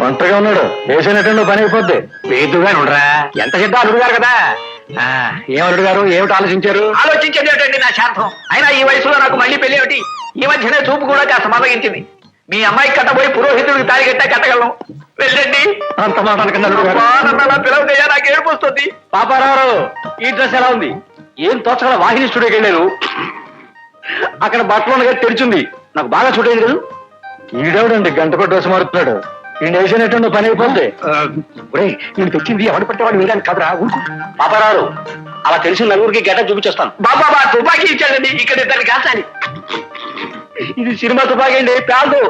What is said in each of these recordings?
ఒంటరిగా ఉన్నాడు. వేసినట్టు పని అయిపోద్ది. వేదుగా ఉండరా, ఎంత సిద్ధం అల్లుడు గారు కదా. ఏం అల్లుడు గారు, ఏమిటి ఆలోచించారు? ఆలోచించేది ఏమిటండి నా శాంతం. అయినా ఈ వయసులో నాకు మళ్ళీ పెళ్లి ఏమిటి? ఈ మధ్యనే చూపు కూడా కాస్త మొదగించింది. మీ అమ్మాయికి కట్టబోయి పురోహితుడికి తాళి కట్టా కట్టగలను. వెళ్ళండి. అంత మాట అనకండి అల్లుడు గారు. నన్ను పిలవదయ్యా, నాకు ఏడుపు వస్తుంది. పాపారావు, ఈ డ్రెస్ ఎలా ఉంది? ఏం తోచగల వాహిని స్టూడియోకి వెళ్ళాను. అక్కడ బట్టలు తెరిచింది. నాకు బాగా చూడేది కదా. ఈడేవడండి గంటకో డ్రెస్ మారుతున్నాడు. ఈ వేసినట్టు పని అయిపోద్ది. నేను తెచ్చింది ఎవడు పట్టేవాడు వేయడానికి కాదురా. పాపారావు, అలా తెలిసిన నలుగురికి గడ్డ చూపించేస్తాను. బాబా తుపాకీ ఇచ్చాడండి, ఇక్కడ ఇద్దరు కాల్చాలి. ఇది సినిమా తుపాకీ అండి, పేల్దు.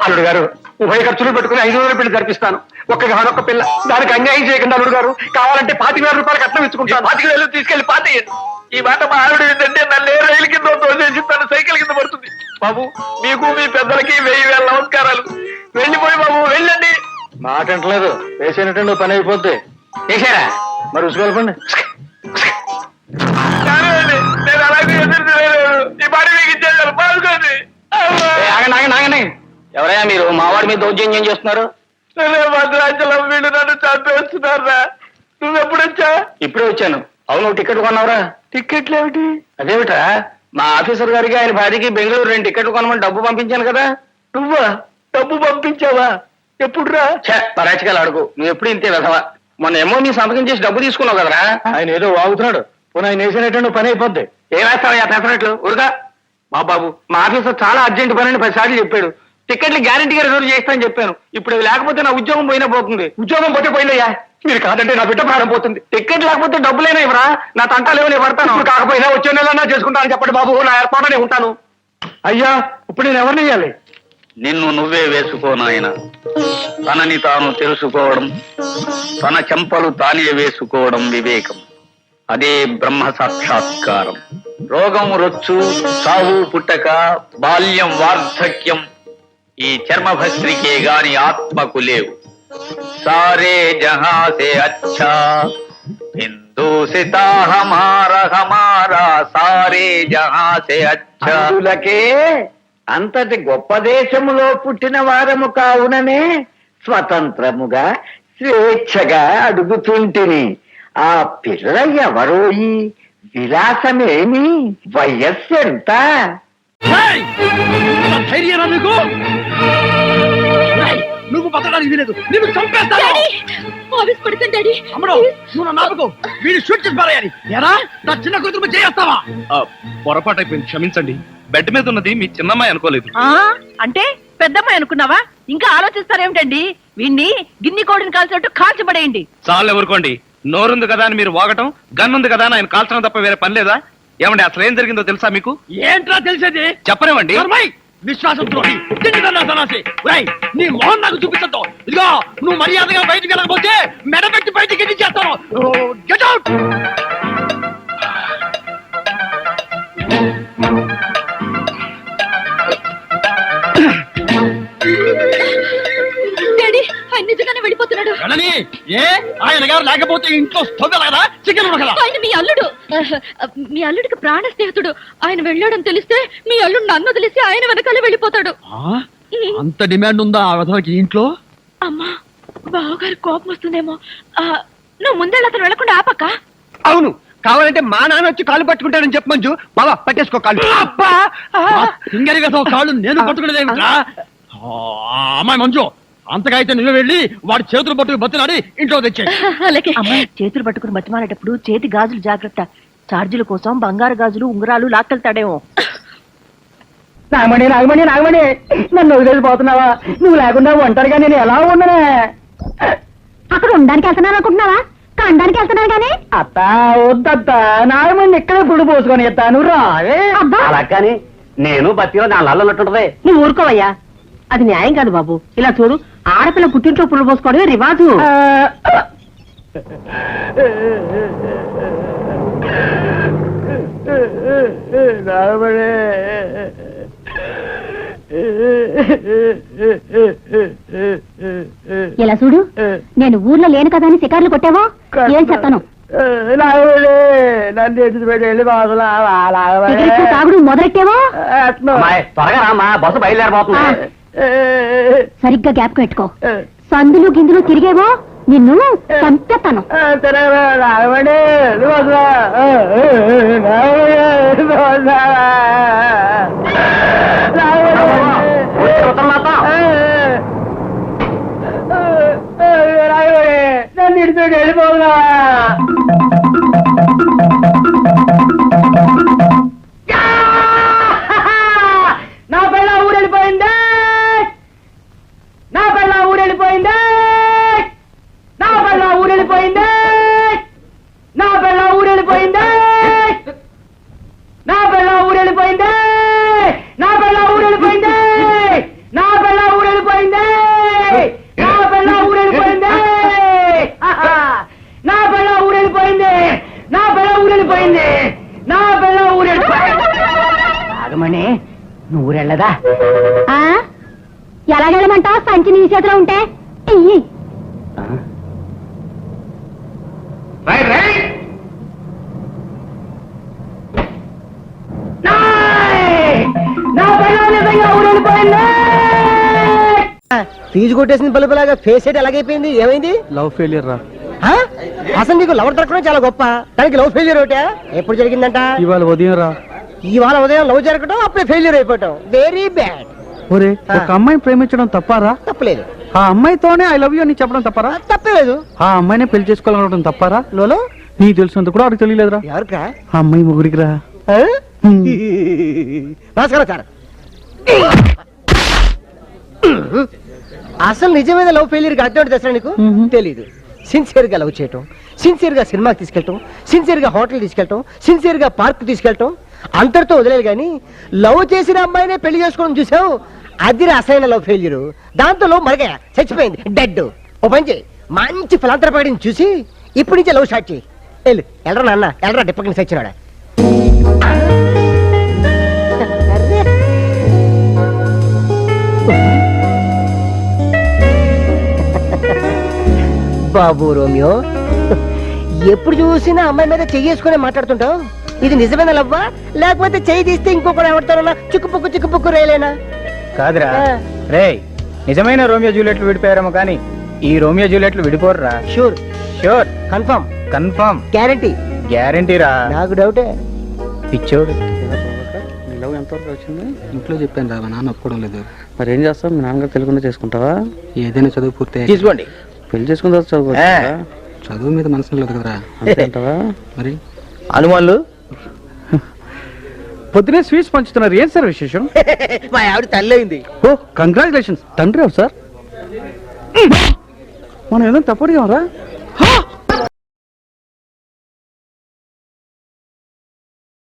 అల్లుడు గారు, ఉభయ ఖర్చులు పెట్టుకుని 500 పిల్లలు జరిపిస్తాను. ఒక్క పిల్ల, దానికి అన్యాయం చేయకుండా అల్లుడు గారు. కావాలంటే 25,000 రూపాయలు కట్నం ఇచ్చుకుంటాను. 25,000 తీసుకెళ్లి పాతేయండి. ఈ మాట మా ఆవిడ ఏంటంటే నన్ను రైలు కింద తోసేసి తన సైకిల్ కింద పడుతుంది. బాబు, మీకు మీ పెద్దలకి 1000 నమస్కారాలు. వెళ్ళిపోయి బాబు, వెళ్ళండి. మాట అంటలేదు. వేసినట్టు పని అయిపోద్ది. చేశారా? మరి ఉసుకెళ్ళండి. నేను అలాగే ఎదురు ఈ పాట మీకు ఇచ్చేసాను, బాగుంది. ఆగండి. ఎవరయ్యా మీరు? మావాడి మీద దౌర్జన్యం చేస్తున్నారు. భద్రాచలం వీళ్ళు నన్ను చంపేస్తున్నారా? నువ్వెప్పుడు వచ్చా? ఇప్పుడే వచ్చాను. అవును, టికెట్ కొన్నావురా? టికెట్లు ఏమిటి? అదేమిటా, మా ఆఫీసర్ గారికి ఆయన భార్యకి బెంగళూరు 2 టికెట్లు కొనమని డబ్బు పంపించాను కదా. నువ్వా డబ్బు పంపించావా? ఎప్పుడురా? పరాచికాలు అడుగు. నువ్వు ఎప్పుడు ఇంతే వెధవా. మొన్న ఏమో నీ సంతకం చేసి డబ్బు తీసుకున్నావు కదరా. ఆయన ఏదో వాగుతున్నాడు. పోనీ ఆయన వేసినట్టు పని అయిపోద్ది. ఏమేస్తావయ్యా పెసరట్లు? ఉరుగా బాబు, మా ఆఫీసర్ చాలా అర్జెంట్ పని అని 10 సార్లు చెప్పాడు. టికెట్లు గ్యారెంటీగా రిజర్వ్ చేస్తానని చెప్పాను. ఇప్పుడు అవి లేకపోతే నా ఉద్యోగం పోయినా పోతుంది. ఉద్యోగం పోతే పోయిందయ్యా. మీరు కాదంటే నా బిడ్డ ప్రాణం పోతుంది. టికెట్ లేకపోతే డబ్బులేనా ఇవ్వరా? నా తంటాలేమో నేను పడతాను. కాకపోయినా వచ్చే నెలన్నా చేసుకుంటానని చెప్పండి బాబు. నా ఏర్పాటునే ఉంటాను. అయ్యా, ఇప్పుడు నేను ఎవరిని ఇయ్యాలి? నిన్ను నువ్వే వేసుకోనాయన. తనని తాను తెలుసుకోవడం, తన చెంపలు తానే వేసుకోవడం వివేకం. అదే బ్రహ్మ సాక్షాత్కారం. రోగం రొచ్చు, సావు పుట్టక, బాల్యం వార్ధక్యం ఈ చర్మభస్త్రికే గాని ఆత్మకు లేవు. సారే జహాసే అచ్చా హిందూ సితా హమారా సారే జహాసే అచ్చా. అందులకే అంతటి గొప్ప దేశములో పుట్టిన వారము కావుననే స్వతంత్రముగా స్వేచ్ఛగా అడుగుతుంటిని. ఆ పిల్ల ఎవరో, ఈ విలాసమేమి, వయస్సు ఎంత? నువ్వు బతకడానికి వీలేదు. నిన్ను చంపేస్తాను. వీడు షూట్ చేసి పారేయాలి. ఎరా, నా చిన్న కూతురు చేస్తావా? పొరపాటు అయిపోయింది, క్షమించండి. బెడ్ మీద ఉన్నది మీ చిన్నమ్మాయి అనుకోలేదు. అంటే పెద్దమ్మాయి అనుకున్నావా? ఇంకా ఆలోచిస్తారేమిటండి? వీణ్ణి గిన్ని కోడిని కాల్చినట్టు కాల్చబడేయండి. చాలు ఎవరుకోండి. నోరుంది కదా అని మీరు వాగటం, గన్నుంది కదా అని ఆయన కాల్చడం తప్ప వేరే పని లేదా? ఏమండి, అసలు ఏం జరిగిందో తెలుసా మీకు? ఏంట్రా తెలిసేది? చెప్పనివ్వండి. విశ్వాసం ద్రోహి, నీ మోహన్ నాకు చూపించద్దు. ఇదిగో, నువ్వు మర్యాదగా బయటికి వెళ్ళకపోతే మెడపెట్టి బయటికి చేస్తాను. Get out. నిజంగానే వెళ్ళిపోతున్నాడు. ఏ ఆయన గారు లేకపోతే ఇంట్లో స్టవ్ కదా, చికెన్ ఉడకదా? ఆయన మీ అల్లుడు. మీ అల్లుడికి ప్రాణ స్నేహితుడు. ఆయన వెళ్ళాడని తెలిస్తే మీ అల్లుడు నన్ను వదిలేసి ఆయన వెనకాలే వెళ్ళిపోతాడు. అంత డిమాండ్ ఉందా ఆ విధంగా ఇంట్లో? అమ్మా, బావగారు కోపం వస్తుందేమో. నువ్వు ముందే అతను వెళ్ళకుండా ఆపక్క. అవును, కావాలంటే మా నాన్న వచ్చి కాళ్ళు పట్టుకుంటాడని చెప్పు మంజు. బాబా పట్టేసుకో కాళ్ళు. అబ్బా, సింగరిగా కాళ్ళు నేను పట్టుకునేదేమిట్రా? అమ్మాయి మంజు, అంతగా అయితే నువ్వు వెళ్ళి వాడి చేతులు పట్టుకుని బతిలాడి ఇంట్లో తెచ్చాయి. అలాగే. చేతులు పట్టుకుని బతిమాలేటప్పుడు చేతి గాజులు జాగ్రత్త. ఛార్జీల కోసం బంగారు గాజులు ఉంగరాలు లాక్కెళ్తాడేమో. నాగమణి, నన్ను వదిలేసిపోతున్నావా? నువ్వు లేకుండా ఒంటరిగా నేను ఎలా ఉండనే? అక్కడ ఉండడానికి వెళ్తున్నాను అనుకుంటున్నావా? కండానికి వెళ్తున్నాను కానీ. అత్త వద్దత్త, నాగమణి ఇక్కడే గుడి పోసుకొని ఎత్తాను రావే. అలా కానీ నేను బతిలో నా నల్లన్నట్టుంటది. నువ్వు ఊరుకోవయ్యా, అది న్యాయం కాదు బాబు. ఇలా చూడు, ఆడపిల్ల పుట్టింట్లో పుల్ల పోసుకోవడమే రివాజు. ఇలా చూడు, నేను ఊర్లో లేను కదా అని శికార్లు కొట్టావో ఏం చెప్తాను. తాగుడు మొదలెట్టావో త్వరగా రామా, బస్సు బయలుదేరబోతుంది. సరిగ్గా గ్యాప్ పెట్టుకో సందులు గిందులు తిరిగేవో నిన్ను చంపేస్తాను. రాగమండి నన్ను ఇడితో వెళ్ళిపోగా నా పిల్ల ఊరెళ్ళిపోయింది, నా పిల్ల ఊరెళ్ళిపోయింది, నా పిల్ల ఊరెళ్ళిపోయింది, నా పిల్ల ఊరెళ్ళిపోయింది, నా పిల్ల ఊరెళ్ళిపోయింది, నా పిల్ల ఊరెళ్ళిపోయింది, నా పిల్ల ఊరెళ్ళిపోయింది, నా పిల్ల ఊరెళ్ళిపోయింది, నా పిల్ల ఊరెళ్ళిపోయింది, నా పిల్ల ఊరెళ్ళిపోయింది, నా పిల్ల ఊరెళ్ళిపోయింది. ఆగమని నువ్వు ఊరెళ్ళదా? ఎలాగెళ్ళమంటావు? సంచి నీ చేతిలో ఉంటే ఇయ్యి. ఫీజు కొట్టేసిన పలుపులాగా ఫేస్ ఎట్ ఎలాగైపోయింది? ఏమైంది? లవ్ ఫెయిలియర్ రా. ఆ? అసలు నీకు లవర్ దొరకడం చాలా గొప్ప, దానికి లవ్ ఫెయిల్యూర్ ఒకటే. ఎప్పుడు జరిగిందంట? ఇవాళ ఉదయం రా. ఇవాళ ఉదయం లవ్ జరగడం, అప్పుడే ఫెయిల్యూర్ అయిపోవటం. Very bad. ఒరే, ఒక అమ్మాయిని ప్రేమించడం తప్పారా? తప్పలేదు. ఆ అమ్మాయితోనే ఐ లవ్ యూ అని చెప్పడం తప్పారా? తప్పలేదు. ఆ అమ్మాయినే పెళ్లి చేసుకోవాలనుకోవడం తప్పారా? లోలో నీకు తెలిసినంత కూడా ఆడికి తెలియలేదురా. ఎవరికా? ఆ అమ్మాయి ముగ్గురికి రా. ఆ? నమస్కారం సార్. అసలు నిజమైన లవ్ ఫెయిల్యూర్ అర్థం దసరా నీకు తెలీదు. సిన్సియర్ గా లవ్ చేయటం, సిన్సియర్ గా సినిమాకి తీసుకెళ్ళటం, సిన్సియర్ గా హోటల్ తీసుకెళ్ళటం, సిన్సియర్ గా పార్క్ తీసుకెళ్ళటం, అంతటితో వదిలేదు. కానీ లవ్ చేసిన అమ్మాయినే పెళ్లి చేసుకోవడం చూసావు, అది అసలైన లవ్ ఫెయిల్యూర్. దాంతో లవ్ మరగా చచ్చిపోయింది, డెడ్. ఓ పని చేయి, మంచి ఫలాంతరపాడిని చూసి ఇప్పటి నుంచే లవ్ స్టార్ట్ చేయి. వెళ్ళు, ఎల్లరా నాన్న, ఎల్లరా డిప్పకి సచ్చినాడా. బాబు రోమియో, ఎప్పుడు చూసినా అమ్మాయి మీద చెయ్యేసుకునే మాట్లాడుతుంటావు. ఇది నిజమైన లవ్వా, లేకపోతే చెయ్యి తీస్తే ఇంకొకరు ఎవడతారన్నా చిక్కుపుక్కు చిక్కుపుక్కు రేలేనా? కాదురా రే, నిజమైన రోమియో జూలియట్లు విడిపోయారేమో కానీ ఈ రోమియో జూలియట్లు విడిపోర్రా. Sure, sure, confirm, confirm, guarantee. గ్యారంటీరా. నాకు డౌటే. పిచ్చోడు. లవ్ ఎంతవరకు వచ్చింది? ఇంట్లో చెప్పాను రా, మా నాన్న ఒప్పుకోవడం లేదు. మరి ఏం చేస్తావు? మీ నాన్నగారు తెలియకుండా చేసుకుంటావా? ఏదైనా చదువు పూర్తి తీసుకోండి. పెళ్లి చేసుకున్న తర్వాత చదువు చదువు మీద మనసు లేదు కదరా. అంతేంటవా? మరి అనుమానులు పొద్దునే స్వీట్స్ పంచుతున్నారు, ఏం సార్ విశేషం? మా ఆవిడ తల్లయింది. ఓ కంగ్రాచులేషన్స్. తండ్రి సార్, మనం ఏదో తప్పడిగా